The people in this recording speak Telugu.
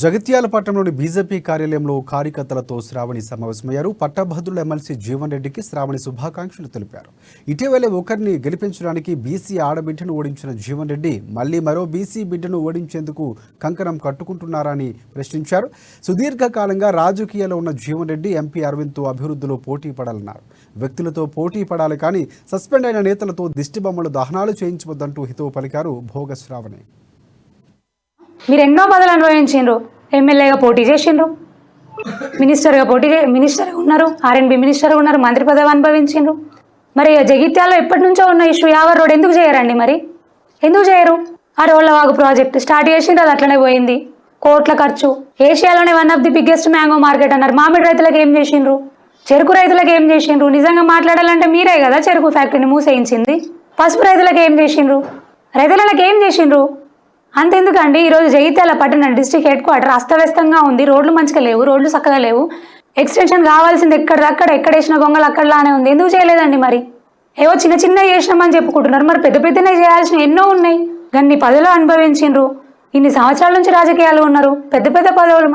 జగిత్యాల పట్టణంలోని బీజేపీ కార్యాలయంలో కార్యకర్తలతో శ్రావణి సమావేశమయ్యారు. పట్టభద్రుల ఎమ్మెల్సీ జీవన్ రెడ్డికి శ్రావణి శుభాకాంక్షలు తెలిపారు. ఇటీవలే ఒకరిని గెలిపించడానికి బీసీ ఆడబిడ్డను ఓడించిన జీవన్ రెడ్డి మళ్లీ మరో బీసీ బిడ్డను ఓడించేందుకు కంకణం కట్టుకుంటున్నారని ప్రశ్నించారు. సుదీర్ఘకాలంగా రాజకీయాల్లో ఉన్న జీవన్ రెడ్డి ఎంపీ అరవింద్తో అభివృద్ధిలో పోటీ పడాలన్నారు. వ్యక్తులతో పోటీ పడాలి కానీ సస్పెండ్ అయిన నేతలతో దిష్టిబొమ్మలు దహనాలు చేయించవద్దంటూ హితవు పలికారు భోగ శ్రావణి. మీరు ఎన్నో పదవులు అనుభవించారు. ఎమ్మెల్యేగా పోటీ చేసిండ్రు, మినిస్టర్గా ఉన్నారు, ఆర్ఎండ్బి మినిస్టర్గా ఉన్నారు, మంత్రి పదవి అనుభవించిండ్రు. మరి జగిత్యాలలో ఎప్పటి నుంచో ఉన్న ఇష్యూ యావర్ రోడ్ ఎందుకు చేయరండి? మరి ఎందుకు చేయరు? ఆ రోళ్లవాగు ప్రాజెక్ట్ స్టార్ట్ చేసిండ్రు, అది అట్లనే పోయింది. కోట్ల ఖర్చు. ఏషియాలోనే one of the biggest mango market అన్నారు. మామిడి రైతులకు ఏం చేసిండ్రు? చెరుకు రైతులకు ఏం చేసిండ్రు? నిజంగా మాట్లాడాలంటే మీరే కదా చెరుకు ఫ్యాక్టరీని మూసేయించింది. పసుపు రైతులకు ఏం చేసిండ్రు? రైతులకు ఏం చేసిండ్రు? అంతెందుకండి, ఈరోజు జగిత్యాల పట్టణ డిస్ట్రిక్ట్ హెడ్ క్వార్టర్ అస్తవ్యస్తంగా ఉంది. రోడ్లు మంచిగా లేవు, రోడ్లు చక్కగా లేవు. ఎక్స్టెన్షన్ కావాల్సింది ఎక్కడిదక్కడ, ఎక్కడేసిన గొంగలు అక్కడలానే ఉంది. ఎందుకు చేయలేదండి? మరి ఏవో చిన్న చిన్న చేసినామని చెప్పుకుంటున్నారు. మరి పెద్ద పెద్దనే చేయాల్సిన ఎన్నో ఉన్నాయి. గన్ని పదవులు అనుభవించిండ్రు, ఇన్ని సంవత్సరాల నుంచి రాజకీయాలు ఉన్నారు, పెద్ద పెద్ద పదవులు. మరి